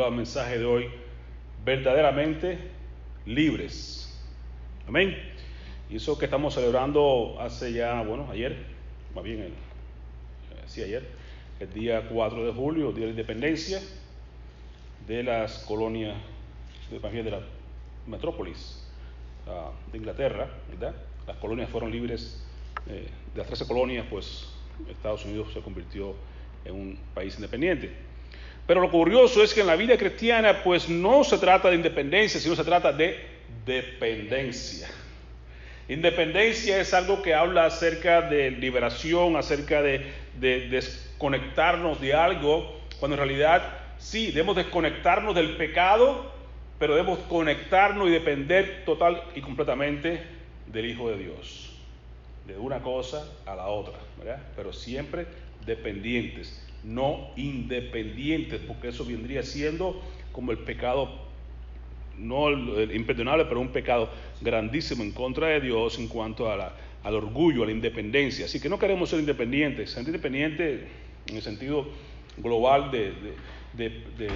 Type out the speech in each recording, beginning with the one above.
titulado el mensaje de hoy, verdaderamente libres. Amén. Y eso que estamos celebrando hace ya, ayer, más bien ayer, el día 4 de julio, Día de la Independencia de las colonias, más bien de la metrópolis de Inglaterra, ¿verdad? Las colonias fueron libres, de las 13 colonias, pues Estados Unidos se convirtió en un país independiente. Pero lo curioso es que en la vida cristiana, pues no se trata de independencia, sino se trata de dependencia. Independencia es algo que habla acerca de liberación, acerca de desconectarnos de algo, cuando en realidad sí, debemos desconectarnos del pecado, pero debemos conectarnos y depender total y completamente del Hijo de Dios. De una cosa a la otra, ¿verdad? Pero siempre dependientes, no independientes, porque eso vendría siendo como el pecado, no el imperdonable, pero un pecado grandísimo en contra de Dios en cuanto al orgullo, a la independencia. Así que no queremos ser independientes. Ser independiente en el sentido global de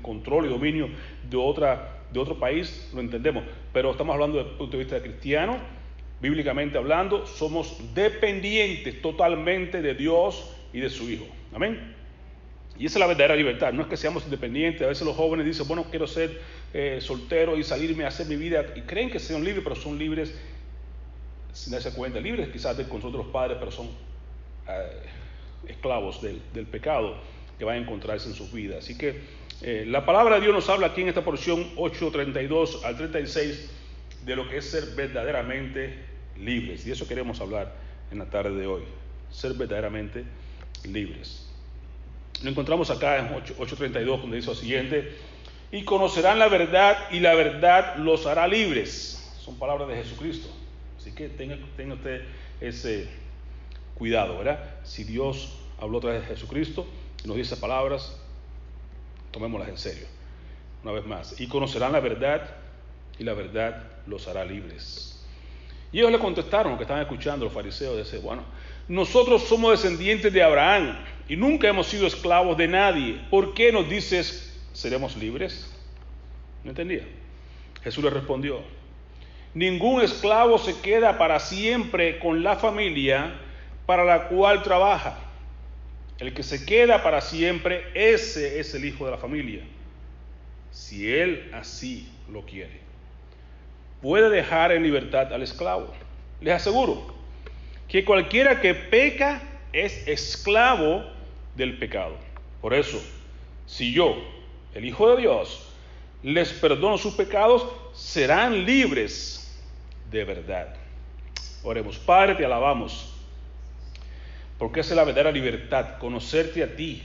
control y dominio de otro país, lo entendemos, pero estamos hablando desde el punto de vista cristiano. Bíblicamente hablando, somos dependientes totalmente de Dios y de su Hijo. Amén. Y esa es la verdadera libertad. No es que seamos independientes. A veces los jóvenes dicen, bueno, quiero ser soltero y salirme a hacer mi vida. Y creen que son libres, pero son libres sin darse cuenta. Libres quizás de con otros padres, pero son esclavos del pecado que van a encontrarse en sus vidas. Así que la palabra de Dios nos habla aquí en esta porción 8:32 al 36 de lo que es ser verdaderamente libres. Y eso queremos hablar en la tarde de hoy. Ser verdaderamente libres. Lo encontramos acá en 8:32, donde dice lo siguiente: y conocerán la verdad, y la verdad los hará libres. Son palabras de Jesucristo. Así que tenga usted ese cuidado, ¿verdad? Si Dios habló a través de Jesucristo y nos dice palabras, tomémoslas en serio. Una vez más, y conocerán la verdad, y la verdad los hará libres. Y ellos le contestaron, que estaban escuchando los fariseos, decían, bueno, nosotros somos descendientes de Abraham y nunca hemos sido esclavos de nadie. ¿Por qué nos dices, seremos libres? ¿No entendía? Jesús le respondió, ningún esclavo se queda para siempre con la familia para la cual trabaja. El que se queda para siempre, ese es el hijo de la familia, si él así lo quiere. Puede dejar en libertad al esclavo. Les aseguro que cualquiera que peca es esclavo del pecado. Por eso, si yo, el Hijo de Dios, les perdono sus pecados, serán libres de verdad. Oremos. Padre, te alabamos, porque esa es la verdadera libertad, conocerte a ti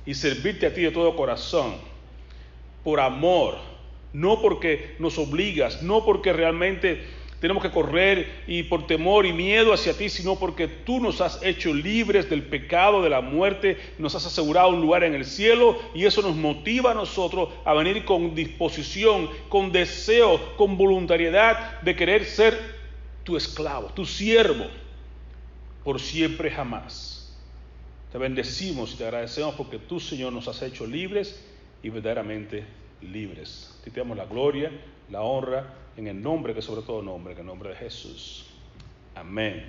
y servirte a ti de todo corazón, por amor, no porque nos obligas, no porque realmente tenemos que correr y por temor y miedo hacia ti, sino porque tú nos has hecho libres del pecado, de la muerte, nos has asegurado un lugar en el cielo, y eso nos motiva a nosotros a venir con disposición, con deseo, con voluntariedad de querer ser tu esclavo, tu siervo, por siempre jamás. Te bendecimos y te agradecemos porque tú, Señor, nos has hecho libres y verdaderamente libres. Te damos la gloria, la honra, en el nombre que sobre todo nombre, en el nombre de Jesús. Amén.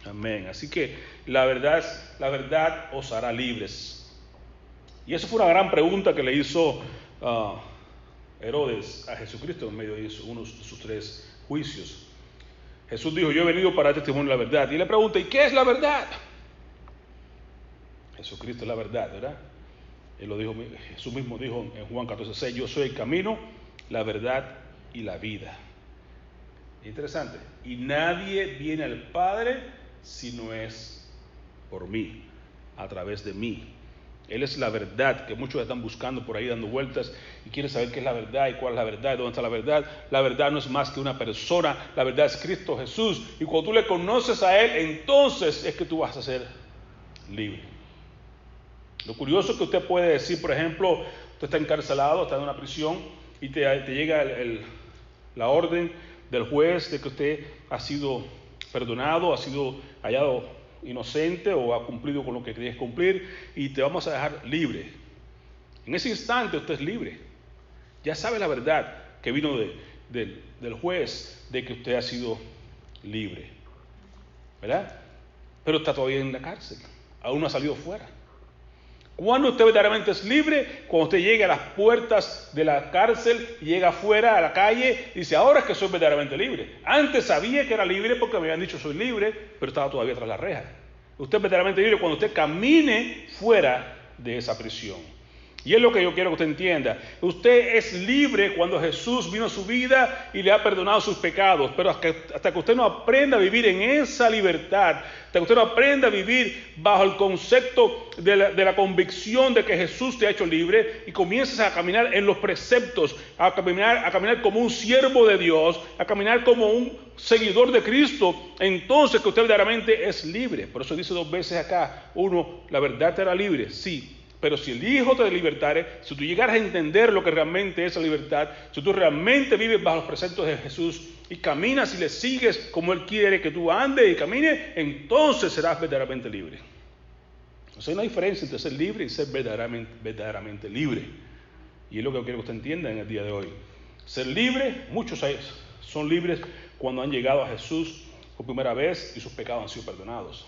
Amén. Así que la verdad os hará libres. Y eso fue una gran pregunta que le hizo Herodes a Jesucristo en medio de uno de sus 3 juicios. Jesús dijo, yo he venido para dar testimonio de la verdad. Y le pregunta, ¿y qué es la verdad? Jesucristo es la verdad, ¿verdad? Él lo dijo, Jesús mismo dijo en Juan 14:6, yo soy el camino, la verdad y la vida. Interesante. Y nadie viene al Padre si no es por mí, a través de mí. Él es la verdad, que muchos están buscando por ahí dando vueltas y quieren saber qué es la verdad y cuál es la verdad y dónde está la verdad. La verdad no es más que una persona, la verdad es Cristo Jesús. Y cuando tú le conoces a Él, entonces es que tú vas a ser libre. Lo curioso es que usted puede decir, por ejemplo, usted está encarcelado, está en una prisión y te llega la orden del juez de que usted ha sido perdonado, ha sido hallado inocente o ha cumplido con lo que querías cumplir y te vamos a dejar libre. En ese instante usted es libre. Ya sabe la verdad que vino del juez de que usted ha sido libre, ¿verdad? Pero está todavía en la cárcel, aún no ha salido fuera. ¿Cuándo usted verdaderamente es libre? Cuando usted llegue a las puertas de la cárcel, llega afuera a la calle y dice, ahora es que soy verdaderamente libre. Antes sabía que era libre porque me habían dicho soy libre, pero estaba todavía tras la reja. Usted es verdaderamente libre cuando usted camine fuera de esa prisión. Y es lo que yo quiero que usted entienda. Usted es libre cuando Jesús vino a su vida y le ha perdonado sus pecados. Pero hasta que usted no aprenda a vivir en esa libertad, hasta que usted no aprenda a vivir bajo el concepto de la convicción de que Jesús te ha hecho libre y comiences a caminar en los preceptos, a caminar como un siervo de Dios, a caminar como un seguidor de Cristo, entonces que usted verdaderamente es libre. Por eso dice 2 veces acá, 1, la verdad te hará libre, sí. Pero si el Hijo te libertare, si tú llegaras a entender lo que realmente es la libertad, si tú realmente vives bajo los preceptos de Jesús y caminas y le sigues como Él quiere que tú andes y camines, entonces serás verdaderamente libre. Entonces hay una diferencia entre ser libre y ser verdaderamente libre. Y es lo que quiero que usted entienda en el día de hoy. Ser libre, muchos son libres cuando han llegado a Jesús por primera vez y sus pecados han sido perdonados.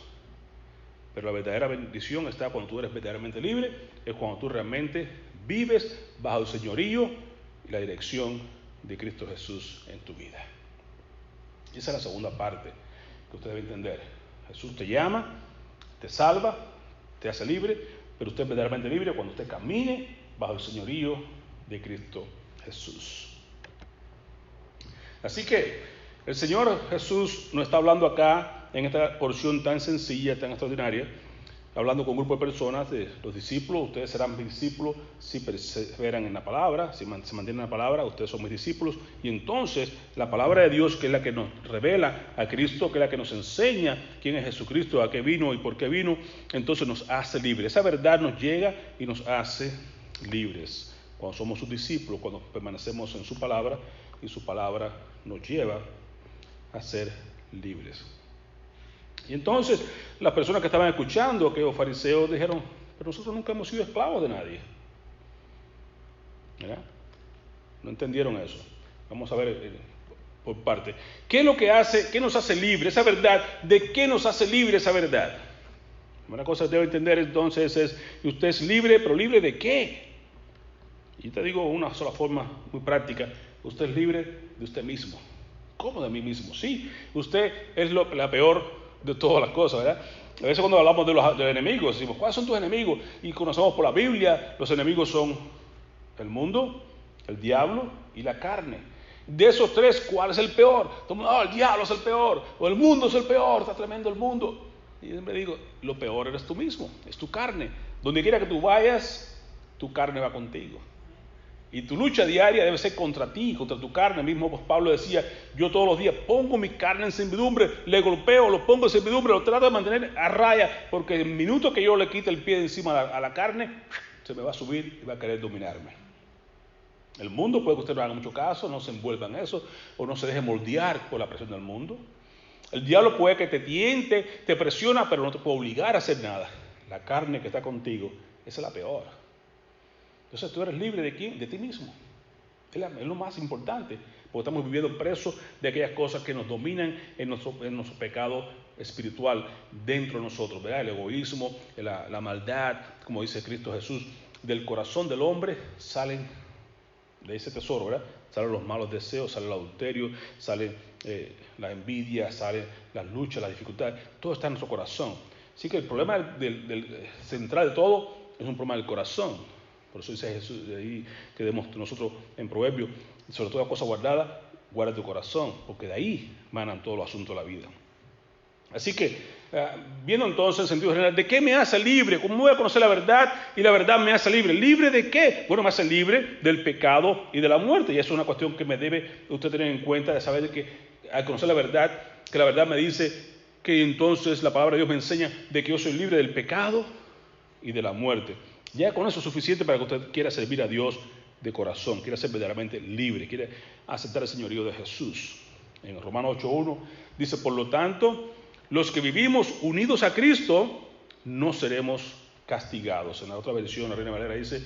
Pero la verdadera bendición está cuando tú eres verdaderamente libre, es cuando tú realmente vives bajo el señorío y la dirección de Cristo Jesús en tu vida. Y esa es la segunda parte que usted debe entender. Jesús te llama, te salva, te hace libre, pero usted es verdaderamente libre cuando usted camine bajo el señorío de Cristo Jesús. Así que el Señor Jesús nos está hablando acá en esta porción tan sencilla, tan extraordinaria, hablando con un grupo de personas, de los discípulos. Ustedes serán mis discípulos si perseveran en la palabra, si se mantienen en la palabra, ustedes son mis discípulos. Y entonces la palabra de Dios, que es la que nos revela a Cristo, que es la que nos enseña quién es Jesucristo, a qué vino y por qué vino, entonces nos hace libres. Esa verdad nos llega y nos hace libres cuando somos sus discípulos, cuando permanecemos en su palabra, y su palabra nos lleva a ser libres. Y entonces las personas que estaban escuchando, aquellos fariseos, dijeron, pero nosotros nunca hemos sido esclavos de nadie. ¿Verdad? No entendieron eso. Vamos a ver por parte. ¿Qué es lo que hace, qué nos hace libre esa verdad? ¿De qué nos hace libre esa verdad? Una cosa que debe entender entonces es, usted es libre, pero ¿libre de qué? Y te digo una sola forma muy práctica, usted es libre de usted mismo. ¿Cómo de mí mismo? Sí, usted es la peor de todas las cosas, ¿verdad? A veces cuando hablamos de los enemigos, decimos, ¿cuáles son tus enemigos? Y conocemos por la Biblia, los enemigos son el mundo, el diablo y la carne. De esos tres, ¿cuál es el peor? El diablo es el peor, o el mundo es el peor, está tremendo el mundo. Y yo me digo, lo peor eres tú mismo, es tu carne. Donde quiera que tú vayas, tu carne va contigo. Y tu lucha diaria debe ser contra ti, contra tu carne. Mismo Pablo decía, yo todos los días pongo mi carne en servidumbre, le golpeo, lo pongo en servidumbre, lo trato de mantener a raya, porque el minuto que yo le quite el pie de encima a la carne, se me va a subir y va a querer dominarme. El mundo puede que usted no haga mucho caso, no se envuelva en eso, o no se deje moldear por la presión del mundo. El diablo puede que te tiente, te presiona, pero no te puede obligar a hacer nada. La carne que está contigo, esa es la peor. Entonces tú eres libre ¿de quién? De ti mismo. Es lo más importante, porque estamos viviendo presos de aquellas cosas que nos dominan en nuestro pecado espiritual dentro de nosotros, ¿verdad? El egoísmo, la maldad, como dice Cristo Jesús, del corazón del hombre salen de ese tesoro, ¿verdad? Salen los malos deseos, sale el adulterio, sale la envidia, salen las luchas, las dificultades, todo está en nuestro corazón. Así que el problema del central de todo es un problema del corazón. Por eso dice Jesús, de ahí que demos nosotros en Proverbios, sobre toda cosa guardada, guarda tu corazón, porque de ahí manan todos los asuntos de la vida. Así que, viendo entonces en sentido general, ¿de qué me hace libre? ¿Cómo voy a conocer la verdad y la verdad me hace libre? ¿Libre de qué? Bueno, me hace libre del pecado y de la muerte. Y eso es una cuestión que me debe usted tener en cuenta, de saber que al conocer la verdad, que la verdad me dice que entonces la palabra de Dios me enseña de que yo soy libre del pecado y de la muerte. Ya con eso es suficiente para que usted quiera servir a Dios de corazón, quiera ser verdaderamente libre, quiera aceptar el señorío de Jesús. En Romanos 8:1 dice, por lo tanto, los que vivimos unidos a Cristo no seremos castigados. En la otra versión, la Reina Valera dice,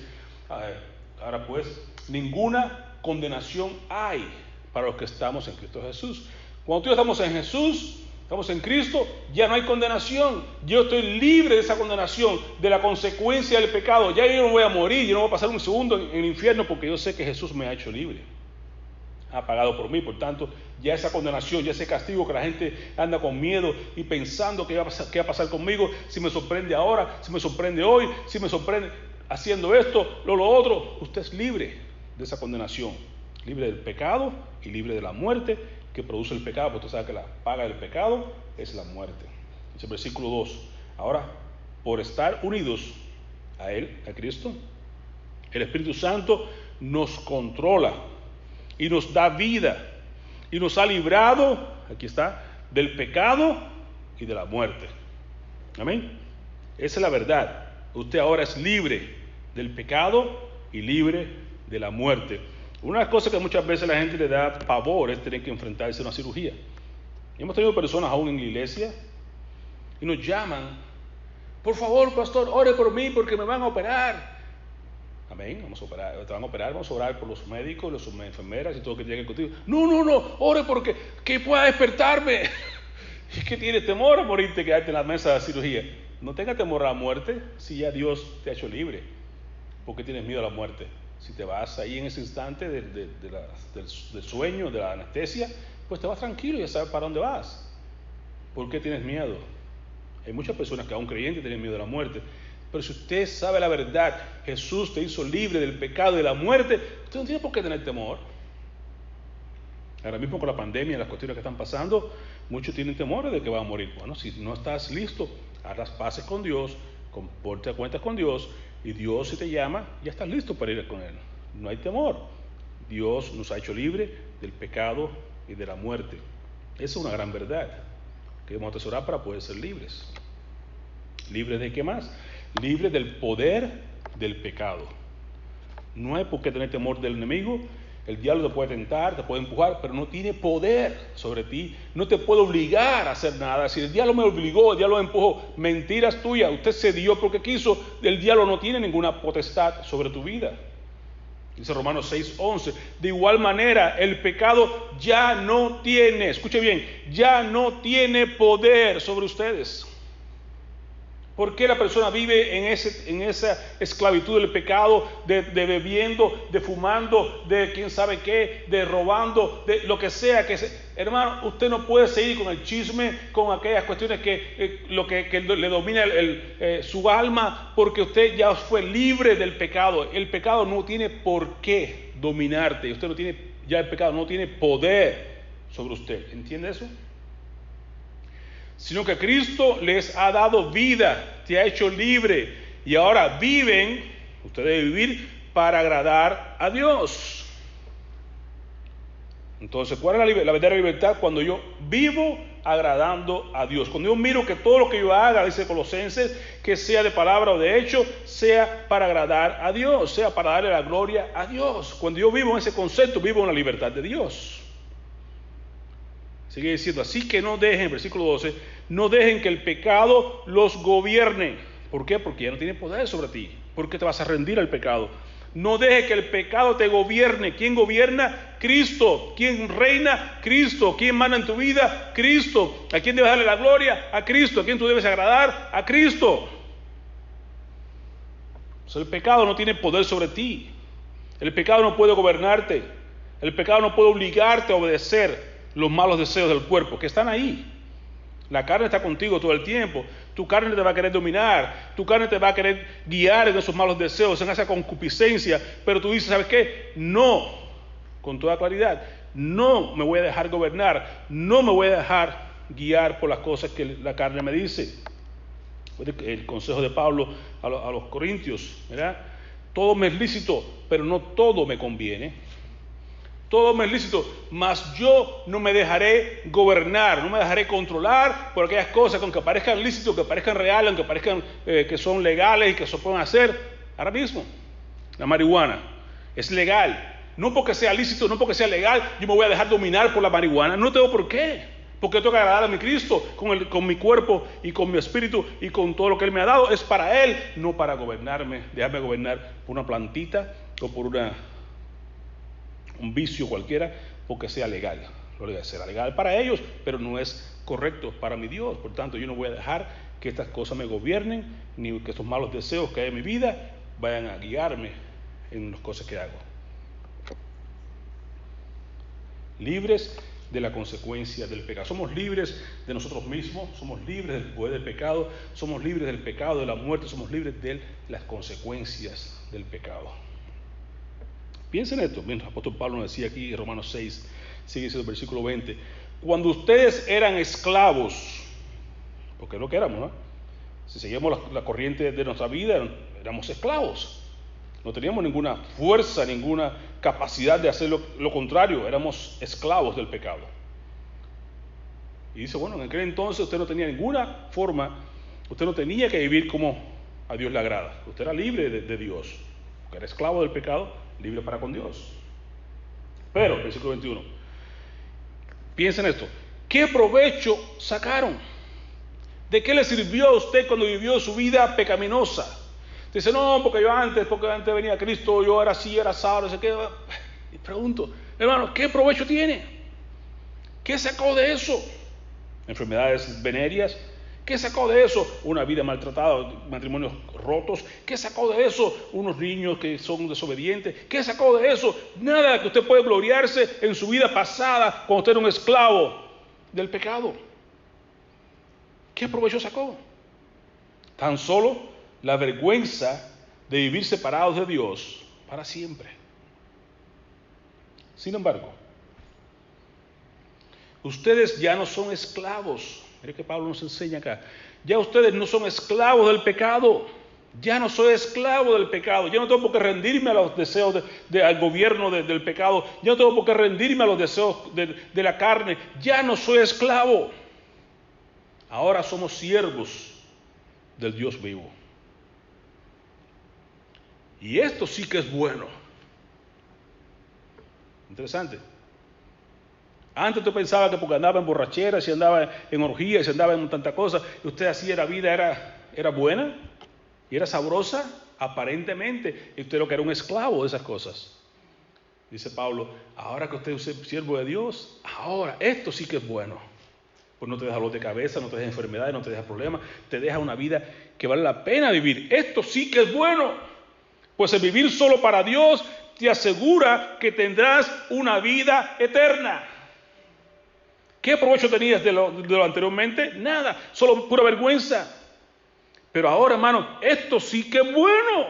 Ahora pues, ninguna condenación hay para los que estamos en Cristo Jesús. Cuando tú y yo estamos en Jesús, estamos en Cristo, ya no hay condenación. Yo estoy libre de esa condenación, de la consecuencia del pecado. Ya yo no voy a morir, yo no voy a pasar un segundo en el infierno, porque yo sé que Jesús me ha hecho libre. Ha pagado por mí, por tanto, ya esa condenación, ya ese castigo que la gente anda con miedo y pensando qué va a pasar conmigo, si me sorprende ahora, si me sorprende hoy, si me sorprende haciendo esto, lo otro. Usted es libre de esa condenación, libre del pecado y libre de la muerte que produce el pecado, porque usted sabe que la paga del pecado es la muerte. Dice el versículo 2, ahora, por estar unidos a Él, a Cristo, el Espíritu Santo nos controla y nos da vida y nos ha librado, aquí está, del pecado y de la muerte. Amén. Esa es la verdad. Usted ahora es libre del pecado y libre de la muerte. Una de las cosas que muchas veces la gente le da pavor es tener que enfrentarse a una cirugía. Hemos tenido personas aún en la iglesia y nos llaman: por favor, pastor, ore por mí porque me van a operar. Amén, vamos a operar, te van a operar, vamos a orar por los médicos, las enfermeras y todo lo que lleguen contigo. No, ore porque que pueda despertarme. Es que tienes temor a morirte, quedarte en la mesa de cirugía. No tengas temor a la muerte si ya Dios te ha hecho libre. ¿Por qué tienes miedo a la muerte? Si te vas ahí en ese instante del sueño, de la anestesia, pues te vas tranquilo y ya sabes para dónde vas. ¿Por qué tienes miedo? Hay muchas personas que aún creyentes tienen miedo a la muerte. Pero si usted sabe la verdad, Jesús te hizo libre del pecado y de la muerte, usted no tiene por qué tener temor. Ahora mismo con la pandemia y las cuestiones que están pasando, muchos tienen temor de que van a morir. Bueno, si no estás listo, haz las paces con Dios, ponte a cuentas con Dios, y Dios, si te llama, ya estás listo para ir con Él. No hay temor. Dios nos ha hecho libre del pecado y de la muerte. Esa es una gran verdad que debemos atesorar para poder ser libres. ¿Libres de qué más? Libres del poder del pecado. No hay por qué tener temor del enemigo. El diablo te puede tentar, te puede empujar, pero no tiene poder sobre ti. No te puede obligar a hacer nada. Si el diablo me obligó, el diablo me empujó, mentiras tuyas. Usted cedió porque quiso. El diablo no tiene ninguna potestad sobre tu vida. Dice Romanos 6:11. De igual manera, el pecado ya no tiene, escuche bien, ya no tiene poder sobre ustedes. ¿Por qué la persona vive en esa esclavitud del pecado, de bebiendo, de fumando, de quién sabe qué, de robando, de lo que sea? Hermano, usted no puede seguir con el chisme, con aquellas cuestiones que le domina su alma, porque usted ya fue libre del pecado. El pecado no tiene por qué dominarte. Usted no tiene, ya el pecado no tiene poder sobre usted. ¿Entiende eso? Sino que Cristo les ha dado vida, te ha hecho libre, y ahora viven, usted debe vivir para agradar a Dios. Entonces, ¿cuál es la verdadera libertad? Cuando yo vivo agradando a Dios. Cuando yo miro que todo lo que yo haga, dice Colosenses, que sea de palabra o de hecho, sea para agradar a Dios, sea para darle la gloria a Dios. Cuando yo vivo en ese concepto, vivo en la libertad de Dios. Sigue diciendo, así que no dejen, versículo 12, no dejen que el pecado los gobierne. ¿Por qué? Porque ya no tiene poder sobre ti. ¿Por qué te vas a rendir al pecado? No deje que el pecado te gobierne. ¿Quién gobierna? Cristo. ¿Quién reina? Cristo. ¿Quién manda en tu vida? Cristo. ¿A quién debes darle la gloria? A Cristo. ¿A quién tú debes agradar? A Cristo. O sea, el pecado no tiene poder sobre ti. El pecado no puede gobernarte. El pecado no puede obligarte a obedecer los malos deseos del cuerpo, que están ahí. La carne está contigo todo el tiempo. Tu carne te va a querer dominar, tu carne te va a querer guiar en esos malos deseos, en esa concupiscencia, pero tú dices, ¿sabes qué? No, con toda claridad, no me voy a dejar gobernar, no me voy a dejar guiar por las cosas que la carne me dice. El consejo de Pablo a los corintios, ¿verdad? Todo me es lícito, pero no todo me conviene. Todo me es lícito, mas yo no me dejaré gobernar, no me dejaré controlar por aquellas cosas que aunque parezcan lícitos, que parezcan reales, aunque parezcan que son legales y que se pueden hacer. Ahora mismo, la marihuana es legal. No porque sea lícito, no porque sea legal, yo me voy a dejar dominar por la marihuana. No tengo por qué Porque tengo que agradar a mi Cristo con mi cuerpo y con mi espíritu y con todo lo que Él me ha dado. Es para Él, no para gobernarme, dejarme gobernar por una plantita o por un vicio cualquiera, porque sea legal. Lo legal será legal para ellos, pero no es correcto para mi Dios. Por tanto, yo no voy a dejar que estas cosas me gobiernen, ni que estos malos deseos que hay en mi vida vayan a guiarme en las cosas que hago. Libres de la consecuencia del pecado. Somos libres de nosotros mismos, somos libres del poder del pecado, somos libres del pecado, de la muerte, somos libres de las consecuencias del pecado. Piensen esto, mientras el apóstol Pablo nos decía aquí en Romanos 6, sigue diciendo el versículo 20, cuando ustedes eran esclavos, porque es lo que éramos, ¿no? Si seguíamos la corriente de nuestra vida, éramos esclavos. No teníamos ninguna fuerza, ninguna capacidad de hacer lo contrario, éramos esclavos del pecado. Y dice, bueno, en aquel entonces usted no tenía ninguna forma, usted no tenía que vivir como a Dios le agrada. Usted era libre de Dios, porque era esclavo del pecado, libre para con Dios. Pero, versículo 21, piensen esto, ¿qué provecho sacaron? ¿De qué le sirvió a usted cuando vivió su vida pecaminosa? Dice, no, porque antes venía Cristo, yo era así, era asado, no sé qué. Y pregunto, hermano, ¿qué provecho tiene? ¿Qué sacó de eso? Enfermedades venéreas. ¿Qué sacó de eso? Una vida maltratada, matrimonios rotos. ¿Qué sacó de eso? Unos niños que son desobedientes. ¿Qué sacó de eso? Nada, que usted puede gloriarse en su vida pasada cuando usted era un esclavo del pecado. ¿Qué provecho sacó? Tan solo la vergüenza de vivir separados de Dios para siempre. Sin embargo, ustedes ya no son esclavos. Mire que Pablo nos enseña acá. Ya ustedes no son esclavos del pecado. Ya no soy esclavo del pecado. Ya no tengo por qué rendirme a los deseos al gobierno del pecado. Ya no tengo por qué rendirme a los deseos de la carne. Ya no soy esclavo. Ahora somos siervos del Dios vivo. Y esto sí que es bueno. Interesante. Antes tú pensabas que porque andaba en borracheras, si andaba en orgías, si andaba en tantas cosas, y usted hacía la vida era buena y era sabrosa, aparentemente, y usted lo que era un esclavo de esas cosas. Dice Pablo, ahora que usted es siervo de Dios, ahora esto sí que es bueno. Pues no te deja dolor de cabeza, no te deja enfermedades, no te deja problemas, te deja una vida que vale la pena vivir. Esto sí que es bueno. Pues el vivir solo para Dios te asegura que tendrás una vida eterna. ¿Qué provecho tenías de lo anteriormente? Nada, solo pura vergüenza. Pero ahora, hermano, esto sí que es bueno.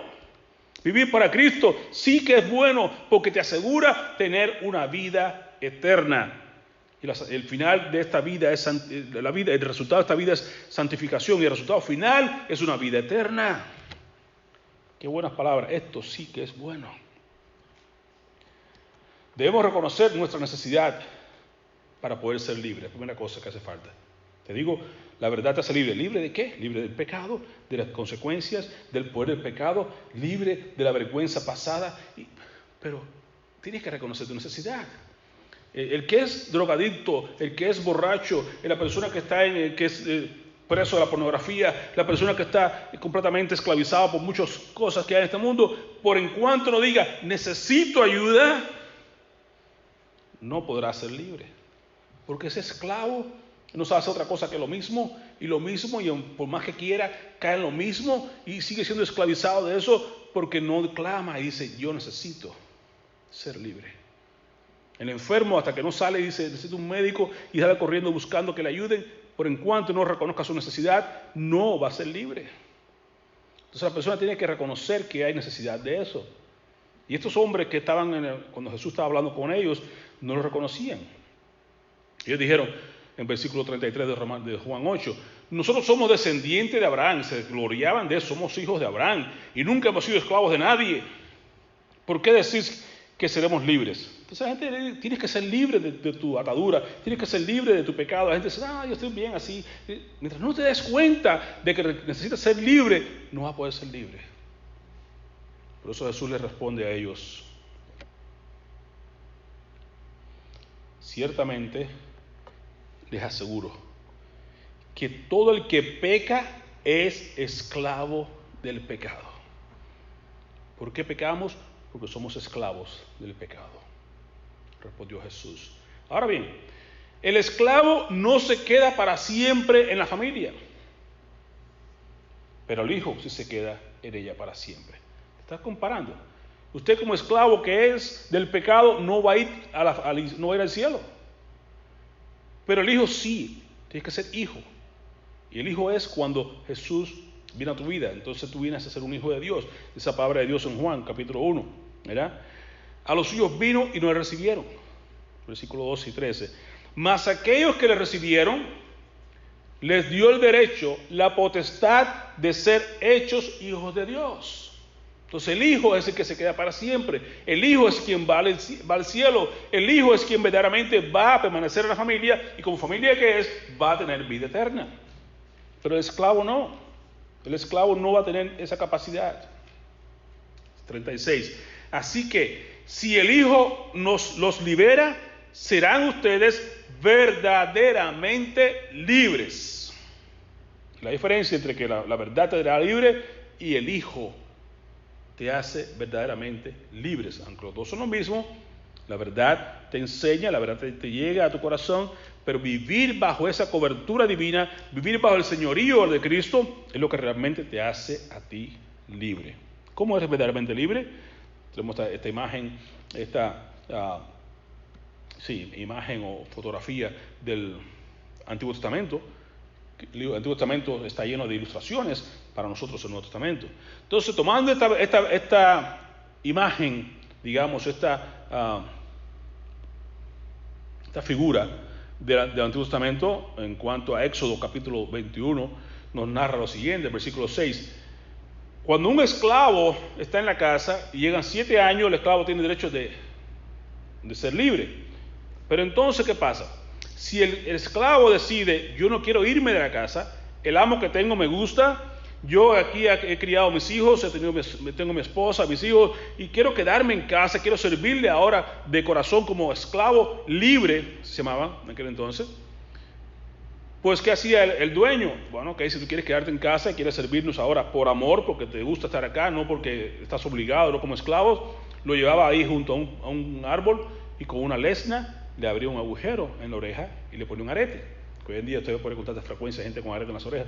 Vivir para Cristo sí que es bueno porque te asegura tener una vida eterna. Y el final de esta vida el resultado de esta vida es santificación y el resultado final es una vida eterna. Qué buenas palabras, esto sí que es bueno. Debemos reconocer nuestra necesidad para poder ser libres. La primera cosa que hace falta. Te digo, la verdad te hace libre. ¿Libre de qué? Libre del pecado, de las consecuencias, del poder del pecado, libre de la vergüenza pasada. Pero tienes que reconocer tu necesidad. El que es drogadicto, el que es borracho, la persona que está preso de la pornografía, la persona que está completamente esclavizada por muchas cosas que hay en este mundo, por en cuanto no diga, necesito ayuda, no podrá ser libre. Porque ese esclavo no sabe hacer otra cosa que lo mismo, y por más que quiera, cae en lo mismo, y sigue siendo esclavizado de eso, porque no clama y dice, yo necesito ser libre. El enfermo, hasta que no sale y dice, necesito un médico, y sale corriendo buscando que le ayuden, por en cuanto no reconozca su necesidad, no va a ser libre. Entonces la persona tiene que reconocer que hay necesidad de eso. Y estos hombres que estaban, cuando Jesús estaba hablando con ellos, no lo reconocían. Ellos dijeron, en versículo 33 de Juan 8, nosotros somos descendientes de Abraham, se gloriaban de eso, somos hijos de Abraham, y nunca hemos sido esclavos de nadie. ¿Por qué decís que seremos libres? Entonces la gente, tienes que ser libre de tu atadura, tienes que ser libre de tu pecado. La gente dice, yo estoy bien así. Mientras no te des cuenta de que necesitas ser libre, no vas a poder ser libre. Por eso Jesús les responde a ellos, ciertamente les aseguro que todo el que peca es esclavo del pecado. ¿Por qué pecamos? Porque somos esclavos del pecado, respondió Jesús. Ahora bien, el esclavo no se queda para siempre en la familia, pero el hijo sí se queda en ella para siempre. ¿Estás comparando? Usted como esclavo que es del pecado no va a ir no va a ir al cielo, pero el hijo sí, tiene que ser hijo. Y el hijo es cuando Jesús viene a tu vida, entonces tú vienes a ser un hijo de Dios. Esa palabra de Dios en Juan capítulo 1, ¿verdad? A los suyos vino y no le recibieron, versículos 12 y 13. Mas aquellos que le recibieron, les dio el derecho, la potestad de ser hechos hijos de Dios. Entonces el hijo es el que se queda para siempre. El hijo es quien va al cielo. El hijo es quien verdaderamente va a permanecer en la familia y como familia que es, va a tener vida eterna. Pero el esclavo no. El esclavo no va a tener esa capacidad. 36. Así que si el hijo los libera, serán ustedes verdaderamente libres. La diferencia entre que la verdad te hará libre y el hijo te hace verdaderamente libres. Aunque los dos son lo mismo, la verdad te enseña, la verdad te llega a tu corazón, pero vivir bajo esa cobertura divina, vivir bajo el señorío de Cristo, es lo que realmente te hace a ti libre. ¿Cómo eres verdaderamente libre? Tenemos esta imagen, imagen o fotografía del Antiguo Testamento. El Antiguo Testamento está lleno de ilustraciones para nosotros el Nuevo Testamento. Entonces, tomando esta imagen, digamos, esta figura del Antiguo Testamento, en cuanto a Éxodo capítulo 21, nos narra lo siguiente, versículo 6. Cuando un esclavo está en la casa y llegan 7 años, el esclavo tiene derecho de ser libre. Pero entonces, ¿qué pasa? Si el esclavo decide, yo no quiero irme de la casa, el amo que tengo me gusta, yo aquí he criado a mis hijos, tengo mi esposa, mis hijos, y quiero quedarme en casa, quiero servirle ahora de corazón como esclavo libre, se llamaba en aquel entonces. Pues, ¿qué hacía el dueño? Bueno, que si tú quieres quedarte en casa y quieres servirnos ahora por amor, porque te gusta estar acá, no porque estás obligado, no como esclavos, lo llevaba ahí junto a un árbol y con una lesna le abría un agujero en la oreja y le ponía un arete. Que hoy en día usted puede con tanta frecuencia gente con arete en las orejas.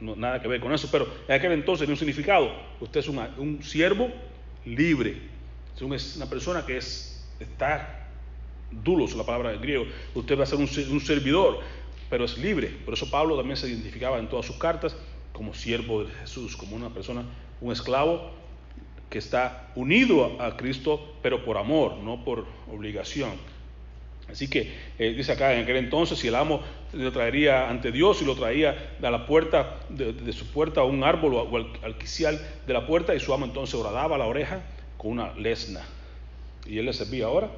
No, nada que ver con eso, pero en aquel entonces tenía un significado. Usted es un siervo libre. Es una persona que está dulos, la palabra en griego. Usted va a ser un servidor, pero es libre. Por eso Pablo también se identificaba en todas sus cartas como siervo de Jesús, como una persona, un esclavo que está unido a Cristo, pero por amor, no por obligación. Así que dice acá, en aquel entonces, si el amo lo traería ante Dios y lo traía a la puerta de su puerta a un árbol o al quicial de la puerta, y su amo entonces horadaba la oreja con una lesna, y él le servía ahora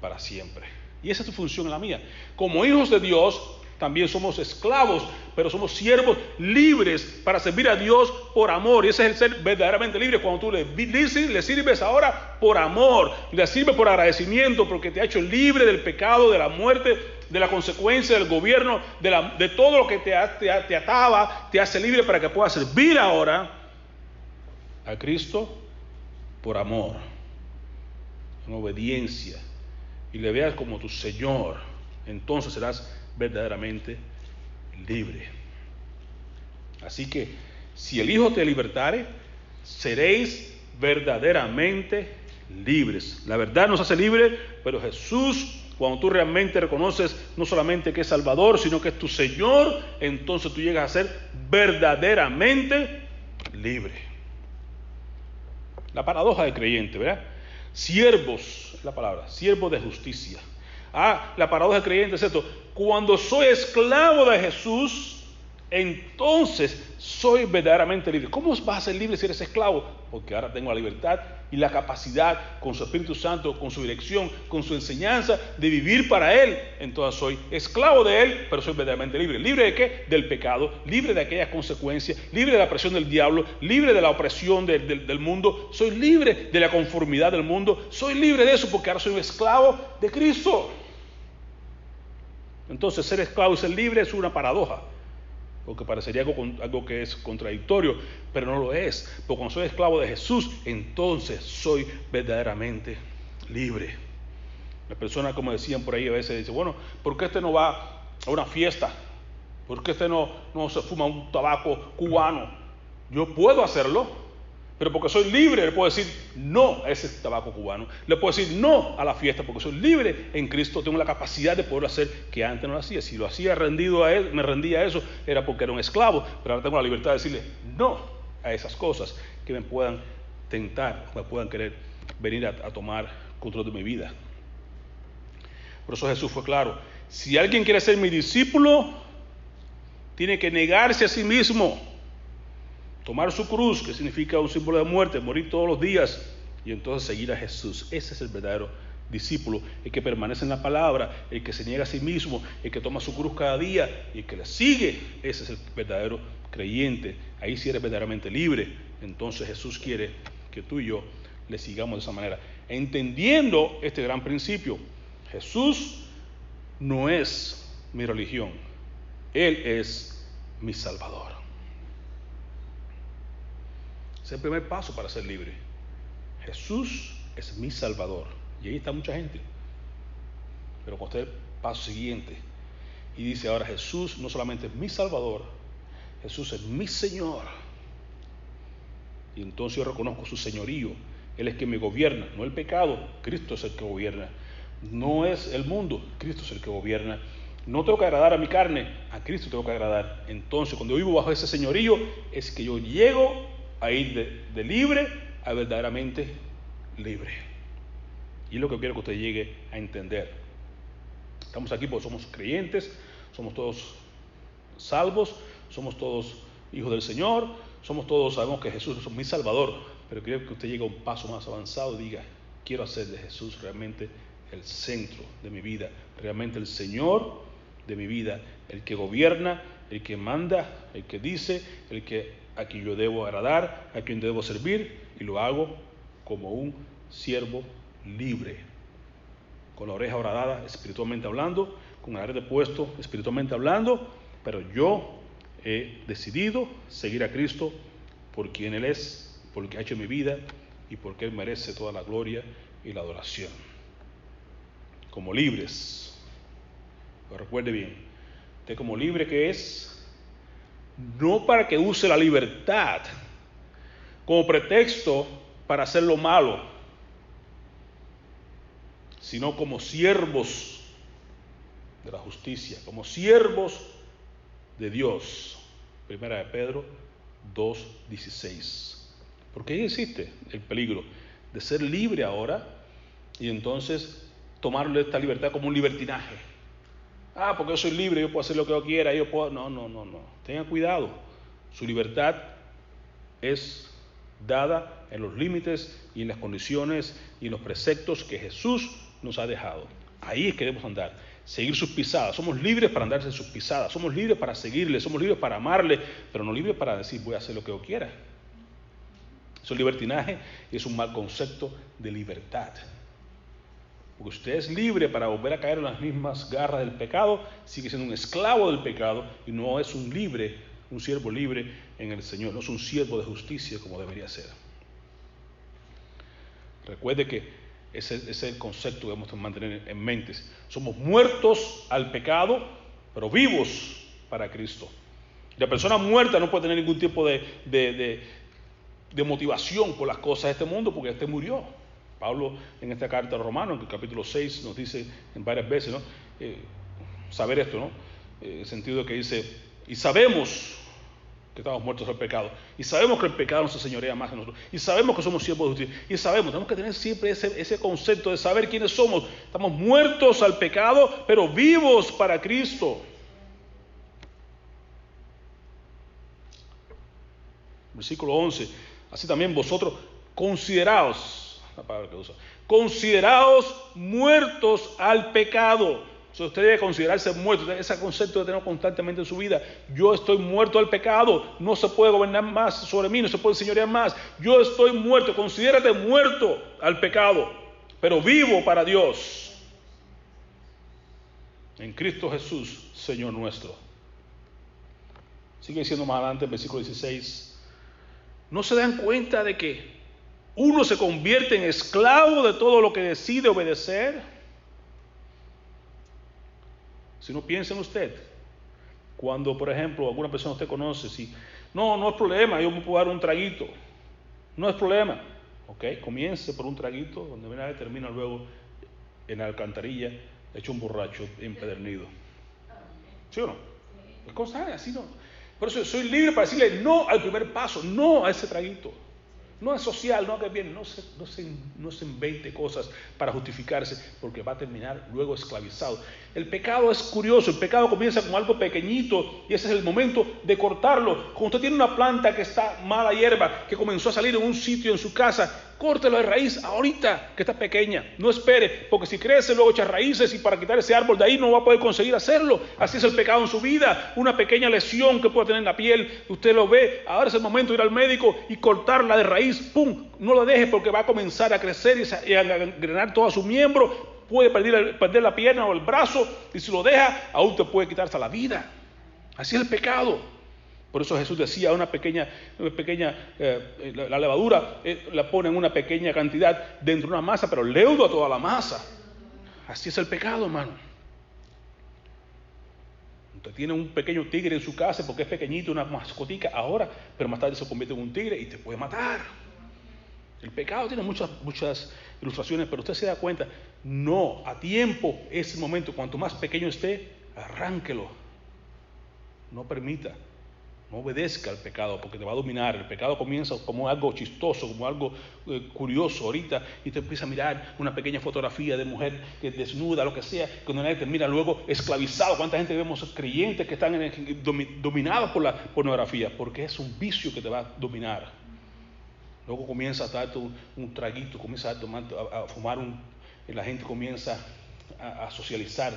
para siempre. Y esa es tu función y la mía. Como hijos de Dios, también somos esclavos, pero somos siervos libres para servir a Dios por amor. Y ese es el ser verdaderamente libre, cuando tú le sirves ahora por amor, le sirves por agradecimiento, porque te ha hecho libre del pecado, de la muerte, de la consecuencia del gobierno, de todo lo que te ataba, te hace libre para que puedas servir ahora a Cristo por amor, en obediencia, y le veas como tu Señor. Entonces serás verdaderamente libre. Así que si el Hijo te libertare, seréis verdaderamente libres. La verdad nos hace libres, pero Jesús, cuando tú realmente reconoces no solamente que es Salvador, sino que es tu Señor, entonces tú llegas a ser verdaderamente libre. La paradoja del creyente, ¿verdad? Siervos, es la palabra, siervos de justicia. La paradoja del creyente es esto: cuando soy esclavo de Jesús, entonces soy verdaderamente libre. ¿Cómo vas a ser libre si eres esclavo? Porque ahora tengo la libertad y la capacidad, con su Espíritu Santo, con su dirección, con su enseñanza, de vivir para Él. Entonces soy esclavo de Él, pero soy verdaderamente libre. ¿Libre de qué? Del pecado, libre de aquellas consecuencias, libre de la presión del diablo, libre de la opresión del mundo. Soy libre de la conformidad del mundo. Soy libre de eso porque ahora soy un esclavo de Cristo. Entonces, ser esclavo y ser libre es una paradoja, porque parecería algo que es contradictorio, pero no lo es. Porque cuando soy esclavo de Jesús, entonces soy verdaderamente libre. Las personas, como decían por ahí, a veces dicen, bueno, ¿por qué no va a una fiesta? ¿Por qué no se fuma un tabaco cubano? Yo puedo hacerlo, pero porque soy libre le puedo decir no a ese tabaco cubano. Le puedo decir no a la fiesta porque soy libre en Cristo. Tengo la capacidad de poderlo hacer que antes no lo hacía. Si lo hacía rendido a él, me rendía a eso, era porque era un esclavo. Pero ahora tengo la libertad de decirle no a esas cosas que me puedan tentar, me puedan querer venir a tomar control de mi vida. Por eso Jesús fue claro. Si alguien quiere ser mi discípulo, tiene que negarse a sí mismo, tomar su cruz, que significa un símbolo de muerte, morir todos los días, y entonces seguir a Jesús. Ese es el verdadero discípulo, el que permanece en la palabra, el que se niega a sí mismo, el que toma su cruz cada día y el que le sigue. Ese es el verdadero creyente. Ahí sí eres verdaderamente libre. Entonces Jesús quiere que tú y yo le sigamos de esa manera, entendiendo este gran principio. Jesús no es mi religión, Él es mi Salvador. Ese es el primer paso para ser libre. Jesús es mi Salvador. Y ahí está mucha gente. Pero cuando usted el paso siguiente y dice ahora, Jesús no solamente es mi Salvador, Jesús es mi Señor. Y entonces yo reconozco su señorío. Él es quien me gobierna, no el pecado. Cristo es el que gobierna. No es el mundo, Cristo es el que gobierna. No tengo que agradar a mi carne, a Cristo tengo que agradar. Entonces, cuando yo vivo bajo ese señorío, es que yo llego a ir de libre a verdaderamente libre. Y es lo que quiero que usted llegue a entender. Estamos aquí porque somos creyentes, somos todos salvos, somos todos hijos del Señor, somos todos, sabemos que Jesús es mi Salvador, pero quiero que usted llegue a un paso más avanzado y diga, quiero hacer de Jesús realmente el centro de mi vida, realmente el Señor de mi vida, el que gobierna, el que manda, el que dice, a quien yo debo agradar, a quien debo servir, y lo hago como un siervo libre, con la oreja horadada espiritualmente hablando, con el arete puesto espiritualmente hablando, pero yo he decidido seguir a Cristo por quien Él es, por lo que ha hecho en mi vida y porque Él merece toda la gloria y la adoración. Como libres, pero recuerde bien, usted como libre que es, no para que use la libertad como pretexto para hacer lo malo, sino como siervos de la justicia, como siervos de Dios. Primera de Pedro 2:16. Porque ahí existe el peligro de ser libre ahora y entonces tomarle esta libertad como un libertinaje. Porque yo soy libre, yo puedo hacer lo que yo quiera, yo puedo... No. Tengan cuidado. Su libertad es dada en los límites y en las condiciones y en los preceptos que Jesús nos ha dejado. Ahí es que debemos andar, seguir sus pisadas. Somos libres para andar en sus pisadas, somos libres para seguirle, somos libres para amarle, pero no libres para decir voy a hacer lo que yo quiera. Eso es libertinaje y es un mal concepto de libertad. Porque usted es libre para volver a caer en las mismas garras del pecado, sigue siendo un esclavo del pecado y no es un siervo libre en el Señor, no es un siervo de justicia como debería ser. Recuerde que ese es el concepto que debemos mantener en mente. Somos muertos al pecado, pero vivos para Cristo. La persona muerta no puede tener ningún tipo de motivación por las cosas de este mundo porque este murió. Pablo en esta carta a Romanos, en el capítulo 6, nos dice en varias veces, ¿no? Saber esto, ¿no? En el sentido de que dice, y sabemos que estamos muertos al pecado, y sabemos que el pecado no se señorea más en nosotros, y sabemos que somos siervos de justicia, y tenemos que tener siempre ese concepto de saber quiénes somos. Estamos muertos al pecado, pero vivos para Cristo. Versículo 11, así también vosotros consideraos, la palabra que usa, consideraos muertos al pecado. Usted debe considerarse muerto, ese concepto de tener constantemente en su vida. Yo estoy muerto al pecado, no se puede gobernar más sobre mí, no se puede señorear más. Yo estoy muerto, considérate muerto al pecado, pero vivo para Dios. en Cristo Jesús, Señor nuestro. Sigue diciendo más adelante, en versículo 16, ¿no se dan cuenta de que uno se convierte en esclavo de todo lo que decide obedecer? Si no, piensa en usted. Cuando, por ejemplo, alguna persona usted conoce, si no es problema, yo me puedo dar un traguito. No es problema. Ok, comience por un traguito, donde termina luego en la alcantarilla, hecho un borracho empedernido. ¿Sí o no? Es cosa así, no. Por eso soy libre para decirle no al primer paso, no a ese traguito. No es social, no que bien, no se invente cosas para justificarse, porque va a terminar luego esclavizado. El pecado es curioso, el pecado comienza como algo pequeñito y ese es el momento de cortarlo. Cuando usted tiene una planta que está mala hierba, que comenzó a salir en un sitio en su casa, córtelo de raíz ahorita que está pequeña. No espere, porque si crece luego echa raíces y para quitar ese árbol de ahí no va a poder conseguir hacerlo. Así es el pecado en su vida. Una pequeña lesión que puede tener en la piel, usted lo ve, ahora es el momento de ir al médico y cortarla de raíz. ¡Pum! No lo deje porque va a comenzar a crecer y a engrenar todo su miembro. Puede perder la pierna o el brazo, y si lo deja, aún te puede quitar hasta la vida. Así es el pecado. Por eso Jesús decía, la levadura la pone en una pequeña cantidad dentro de una masa, pero leudo a toda la masa. Así es el pecado, hermano. Usted tiene un pequeño tigre en su casa porque es pequeñito, una mascotica ahora, pero más tarde se convierte en un tigre y te puede matar. El pecado tiene muchas ilustraciones, pero usted se da cuenta, no, a tiempo es el momento. Cuanto más pequeño esté, arránquelo. No permita, no obedezca al pecado porque te va a dominar. El pecado comienza como algo chistoso, como algo curioso ahorita, y te empieza a mirar una pequeña fotografía de mujer que desnuda, lo que sea, cuando nadie termina luego esclavizado. ¿Cuánta gente vemos creyentes que están dominados por la pornografía? Porque es un vicio que te va a dominar. Luego comienza a darte un traguito, comienza a fumar la gente comienza a socializar.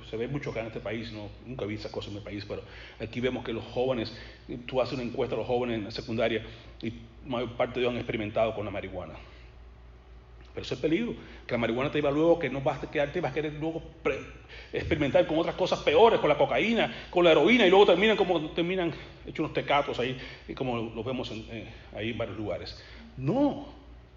Se ve mucho acá en este país, nunca vi esas cosas en mi país, pero aquí vemos que los jóvenes, tú haces una encuesta a los jóvenes en la secundaria y la mayor parte de ellos han experimentado con la marihuana. Pero eso es peligro, que la marihuana te lleva luego que no vas a quedarte, vas a querer luego experimentar con otras cosas peores, con la cocaína, con la heroína, y luego terminan hechos unos tecatos ahí, como los vemos ahí en varios lugares. No,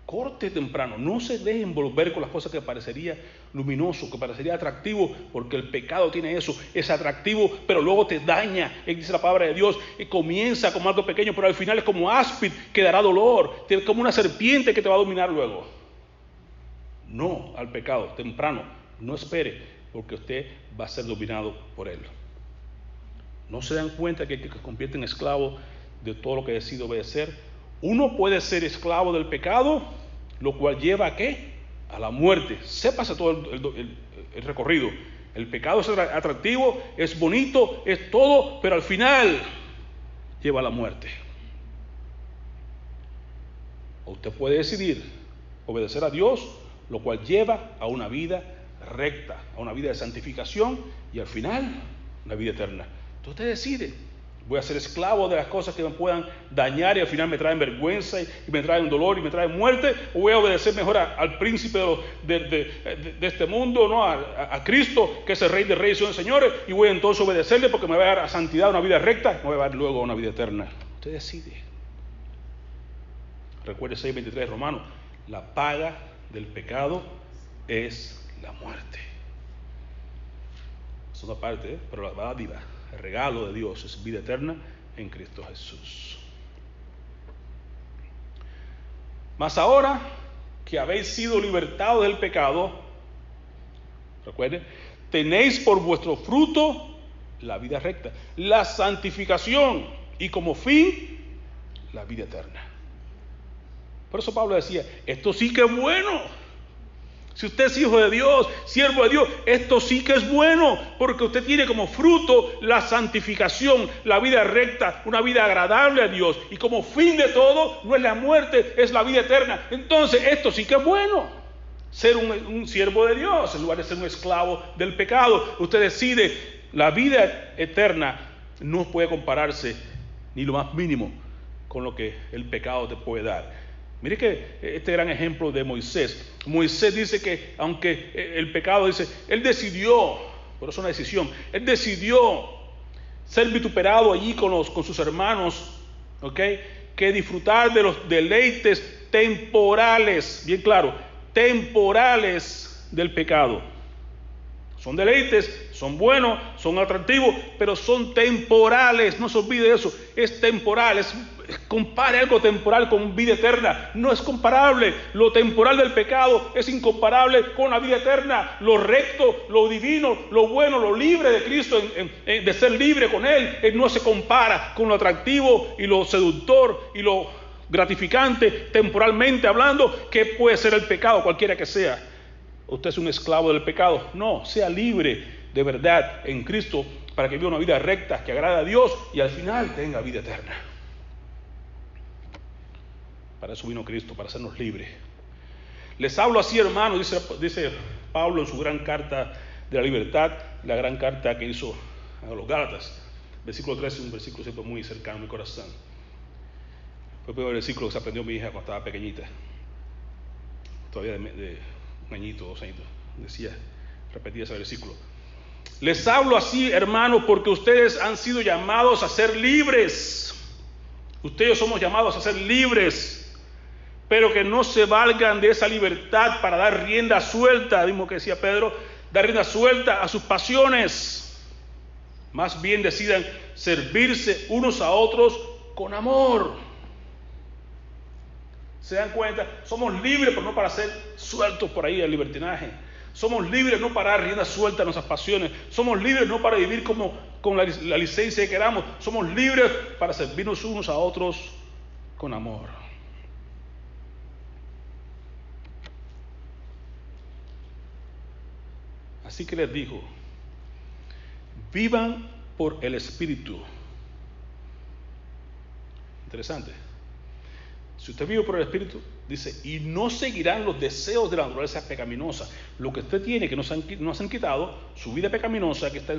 corte temprano, no se deje envolver con las cosas que parecería luminoso, que parecería atractivo, porque el pecado tiene eso, es atractivo, pero luego te daña. Dice la palabra de Dios, y comienza como algo pequeño, pero al final es como áspid, que dará dolor, es como una serpiente que te va a dominar luego. No al pecado, temprano, no espere, porque usted va a ser dominado por él. ¿No se dan cuenta que se convierte en esclavo de todo lo que decide obedecer? Uno puede ser esclavo del pecado, lo cual lleva ¿a qué? A la muerte. Sépase todo el recorrido. El pecado es atractivo, es bonito, es todo, pero al final lleva a la muerte. O usted puede decidir obedecer a Dios, lo cual lleva a una vida recta, a una vida de santificación y al final una vida eterna. Entonces usted decide, voy a ser esclavo de las cosas que me puedan dañar y al final me traen vergüenza y me traen dolor y me traen muerte, o voy a obedecer mejor al príncipe de este mundo, ¿no? a Cristo, que es el Rey de Reyes y Señores, y voy entonces a obedecerle porque me va a dar a santidad, una vida recta, me va a dar luego una vida eterna. Usted decide. Recuerde 6:23 Romanos, la paga del pecado es la muerte. Es una parte, pero la dádiva, el regalo de Dios es vida eterna en Cristo Jesús. Mas ahora que habéis sido libertados del pecado, recuerden, tenéis por vuestro fruto la vida recta, la santificación y como fin la vida eterna. Por eso Pablo decía, esto sí que es bueno. Si usted es hijo de Dios, siervo de Dios, esto sí que es bueno, porque usted tiene como fruto la santificación, la vida recta, una vida agradable a Dios. Y como fin de todo, no es la muerte, es la vida eterna. Entonces, esto sí que es bueno. Ser un siervo de Dios, en lugar de ser un esclavo del pecado. Usted decide, la vida eterna no puede compararse ni lo más mínimo con lo que el pecado te puede dar. Mire que este gran ejemplo de Moisés. Moisés dice que aunque el pecado dice, él decidió pero es una decisión. Él decidió ser vituperado allí con sus hermanos, ¿ok? Que disfrutar de los deleites temporales, bien claro, temporales del pecado. Son deleites, son buenos, son atractivos, pero son temporales. No se olvide eso. Es temporal. Compare algo temporal con vida eterna. No es comparable. Lo temporal del pecado es incomparable con la vida eterna. Lo recto, lo divino, lo bueno, lo libre de Cristo, de ser libre con Él no se compara con lo atractivo y lo seductor y lo gratificante, temporalmente hablando, que puede ser el pecado, cualquiera que sea. Usted es un esclavo del pecado. No, sea libre de verdad en Cristo para que viva una vida recta que agrade a Dios y al final tenga vida eterna. Para eso vino Cristo, para hacernos libres. Les hablo así, hermanos, dice Pablo en su gran carta de la libertad, la gran carta que hizo a los Gálatas. Versículo 13, un versículo siempre muy cercano a mi corazón. Fue el primer versículo que se aprendió mi hija cuando estaba pequeñita. Todavía de un añito, 2 añitos, repetía ese versículo. Les hablo así, hermanos, porque ustedes han sido llamados a ser libres. Ustedes somos llamados a ser libres, pero que no se valgan de esa libertad para dar rienda suelta, mismo que decía Pedro, dar rienda suelta a sus pasiones. Más bien decidan servirse unos a otros con amor. ¿Se dan cuenta? Somos libres, pero no para ser sueltos por ahí al libertinaje. Somos libres no para dar rienda suelta a nuestras pasiones. Somos libres no para vivir con la licencia que queramos. Somos libres para servirnos unos a otros con amor. Así que les digo, vivan por el Espíritu. Interesante. Si usted vive por el Espíritu, dice, y no seguirán los deseos de la naturaleza pecaminosa. Lo que usted tiene, que no se han quitado, su vida pecaminosa que está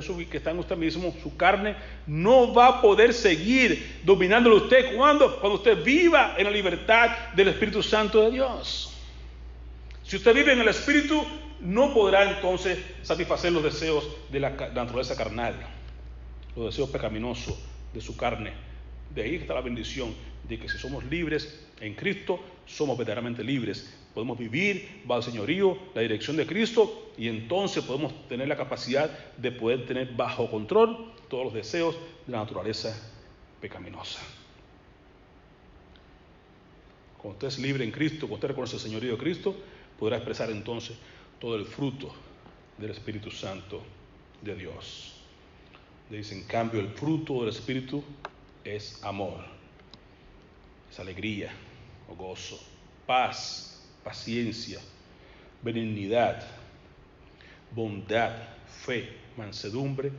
en usted mismo, su carne, no va a poder seguir dominándolo usted. ¿Cuándo? Cuando usted viva en la libertad del Espíritu Santo de Dios. Si usted vive en el Espíritu, no podrá entonces satisfacer los deseos de la naturaleza carnal, los deseos pecaminosos de su carne. De ahí está la bendición de que si somos libres en Cristo, somos verdaderamente libres. Podemos vivir bajo el señorío, la dirección de Cristo, y entonces podemos tener la capacidad de poder tener bajo control todos los deseos de la naturaleza pecaminosa. Cuando usted es libre en Cristo, cuando usted reconoce el señorío de Cristo, podrá expresar entonces todo el fruto del Espíritu Santo de Dios. Dice, en cambio, el fruto del Espíritu es amor, es alegría o gozo, paz, paciencia, benignidad, bondad, fe, mansedumbre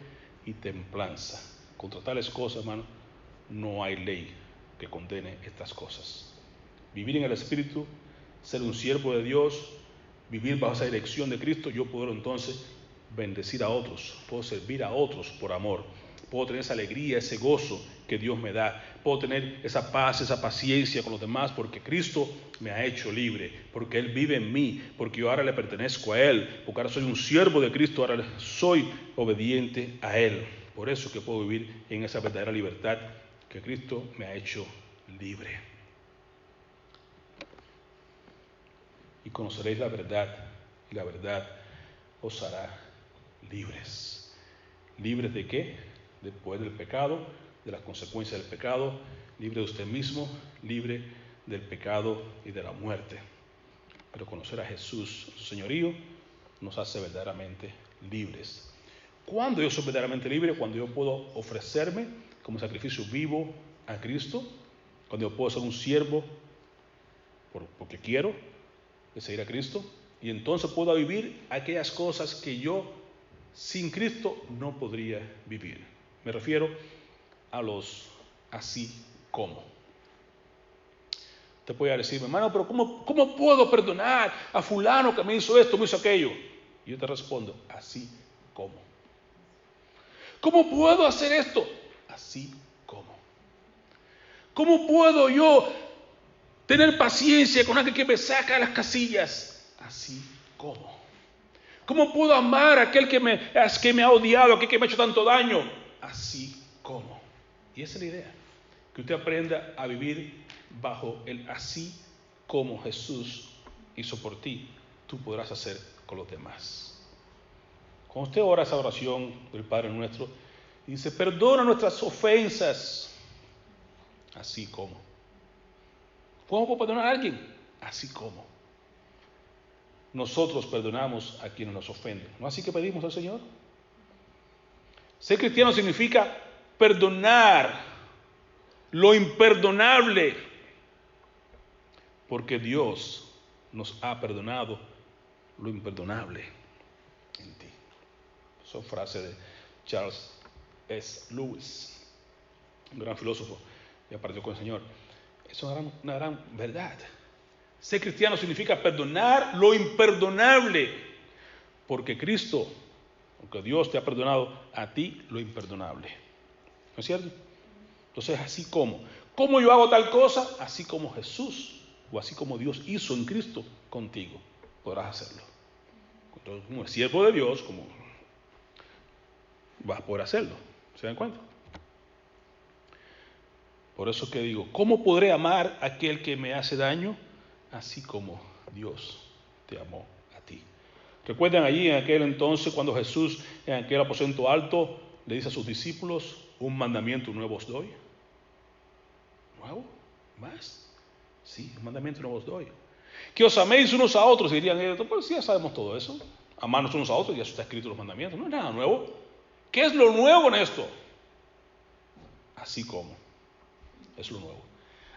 y templanza. Contra tales cosas, hermano, no hay ley que condene estas cosas. Vivir en el Espíritu, ser un siervo de Dios, vivir bajo esa dirección de Cristo, yo puedo entonces bendecir a otros, puedo servir a otros por amor, puedo tener esa alegría, ese gozo que Dios me da, puedo tener esa paz, esa paciencia con los demás, porque Cristo me ha hecho libre, porque Él vive en mí, porque yo ahora le pertenezco a Él, porque ahora soy un siervo de Cristo, ahora soy obediente a Él. Por eso que puedo vivir en esa verdadera libertad que Cristo me ha hecho libre. Y conoceréis la verdad, y la verdad os hará libres. ¿Libres de qué? Del poder del pecado, de las consecuencias del pecado, libre de usted mismo, libre del pecado y de la muerte. Pero conocer a Jesús, su señorío, nos hace verdaderamente libres. ¿Cuándo yo soy verdaderamente libre? Cuando yo puedo ofrecerme como sacrificio vivo a Cristo, cuando yo puedo ser un siervo porque quiero de seguir a Cristo, y entonces puedo vivir aquellas cosas que yo sin Cristo no podría vivir. Me refiero a los así como. Usted puede decirme, hermano, pero ¿cómo puedo perdonar a fulano que me hizo esto, me hizo aquello? Y yo te respondo, así como. ¿Cómo puedo hacer esto? Así como. ¿Cómo puedo yo tener paciencia con alguien que me saca de las casillas? Así como. ¿Cómo puedo amar a aquel que me ha odiado, a aquel que me ha hecho tanto daño? Así como. Y esa es la idea, que usted aprenda a vivir bajo el así como Jesús hizo por ti, tú podrás hacer con los demás. Cuando usted ora esa oración del Padre Nuestro, dice, perdona nuestras ofensas, así como. ¿Cómo puedo perdonar a alguien? Así como nosotros perdonamos a quienes nos ofenden. ¿No así que pedimos al Señor? Ser cristiano significa perdonar lo imperdonable, porque Dios nos ha perdonado lo imperdonable en ti. Esa frase de Charles S. Lewis, un gran filósofo que partió con el Señor. Es una gran verdad. Ser cristiano significa perdonar lo imperdonable, porque Cristo, porque Dios te ha perdonado a ti lo imperdonable. ¿No es cierto? Entonces, así como. ¿Cómo yo hago tal cosa? Así como Jesús, o así como Dios hizo en Cristo contigo, podrás hacerlo. Entonces, como siervo de Dios, como vas a poder hacerlo. ¿Se dan cuenta? Por eso que digo, ¿cómo podré amar a aquel que me hace daño? Así como Dios te amó a ti. ¿Recuerdan allí en aquel entonces cuando Jesús en aquel aposento alto le dice a sus discípulos, un mandamiento nuevo os doy? ¿Nuevo? ¿Más? Sí, un mandamiento nuevo os doy. Que os améis unos a otros, dirían ellos, pues ya sabemos todo eso. Amarnos unos a otros, ya está escrito en los mandamientos, no es nada nuevo. ¿Qué es lo nuevo en esto? Así como, es lo nuevo.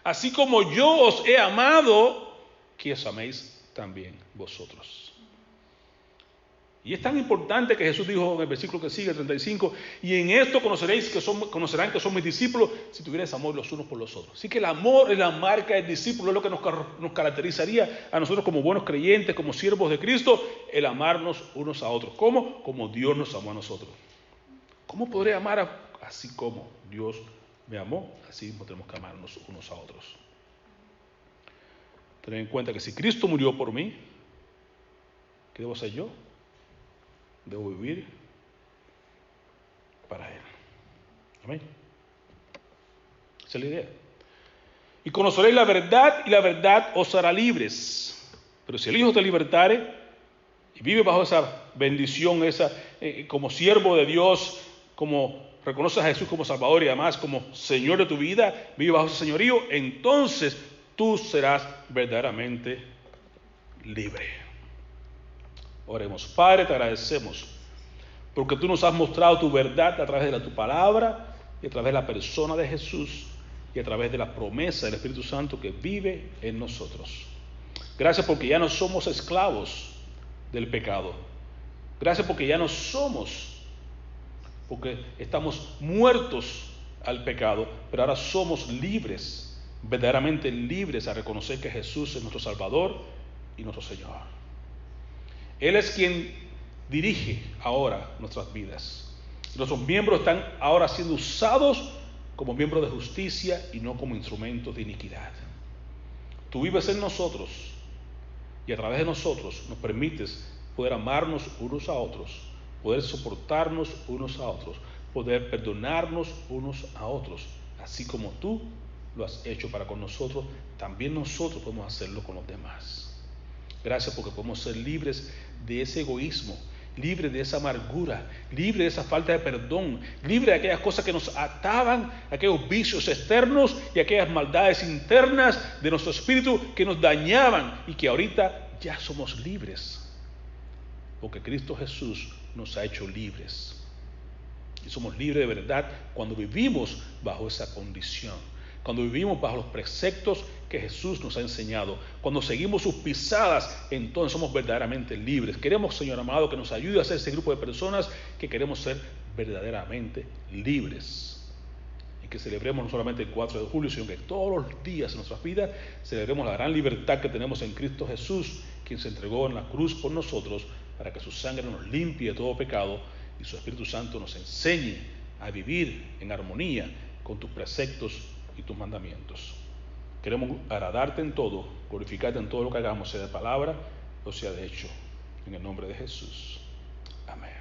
Así como yo os he amado, que os améis también vosotros. Y es tan importante que Jesús dijo en el versículo que sigue, 35, y en esto conocerán que son mis discípulos si tuvierais amor los unos por los otros. Así que el amor es la marca del discípulo, es lo que nos caracterizaría a nosotros como buenos creyentes, como siervos de Cristo, el amarnos unos a otros. ¿Cómo? Como Dios nos amó a nosotros. ¿Cómo podré amar así como Dios me amó? Así mismo tenemos que amarnos unos a otros. Tener en cuenta que si Cristo murió por mí, ¿qué debo hacer yo? Debo vivir para Él. Amén. Esa es la idea. Y conoceréis la verdad, y la verdad os hará libres. Pero si el Hijo te libertare, y vive bajo esa bendición, como siervo de Dios, como reconoces a Jesús como Salvador y además como Señor de tu vida, vive bajo ese señorío, entonces tú serás verdaderamente libre. Oremos. Padre, te agradecemos porque tú nos has mostrado tu verdad a través de tu palabra y a través de la persona de Jesús y a través de la promesa del Espíritu Santo que vive en nosotros. Gracias porque ya no somos esclavos del pecado. Gracias porque ya no somos, porque estamos muertos al pecado, pero ahora somos libres, verdaderamente libres a reconocer que Jesús es nuestro Salvador y nuestro Señor. Él es quien dirige ahora nuestras vidas. Nuestros miembros están ahora siendo usados como miembros de justicia y no como instrumentos de iniquidad. Tú vives en nosotros y a través de nosotros nos permites poder amarnos unos a otros, poder soportarnos unos a otros, poder perdonarnos unos a otros, así como tú lo has hecho para con nosotros, también nosotros podemos hacerlo con los demás. Gracias porque podemos ser libres de ese egoísmo, libres de esa amargura, libres de esa falta de perdón, libres de aquellas cosas que nos ataban, aquellos vicios externos y aquellas maldades internas de nuestro espíritu que nos dañaban y que ahorita ya somos libres, porque Cristo Jesús nos ha hecho libres. Y somos libres de verdad cuando vivimos bajo esa condición, cuando vivimos bajo los preceptos que Jesús nos ha enseñado, cuando seguimos sus pisadas, entonces somos verdaderamente libres. Queremos, Señor amado, que nos ayude a ser ese grupo de personas que queremos ser verdaderamente libres. Y que celebremos no solamente el 4 de julio, sino que todos los días de nuestras vidas celebremos la gran libertad que tenemos en Cristo Jesús, quien se entregó en la cruz por nosotros, para que su sangre nos limpie de todo pecado y su Espíritu Santo nos enseñe a vivir en armonía con tus preceptos y tus mandamientos. Queremos agradarte en todo, glorificarte en todo lo que hagamos, sea de palabra o sea de hecho. En el nombre de Jesús. Amén.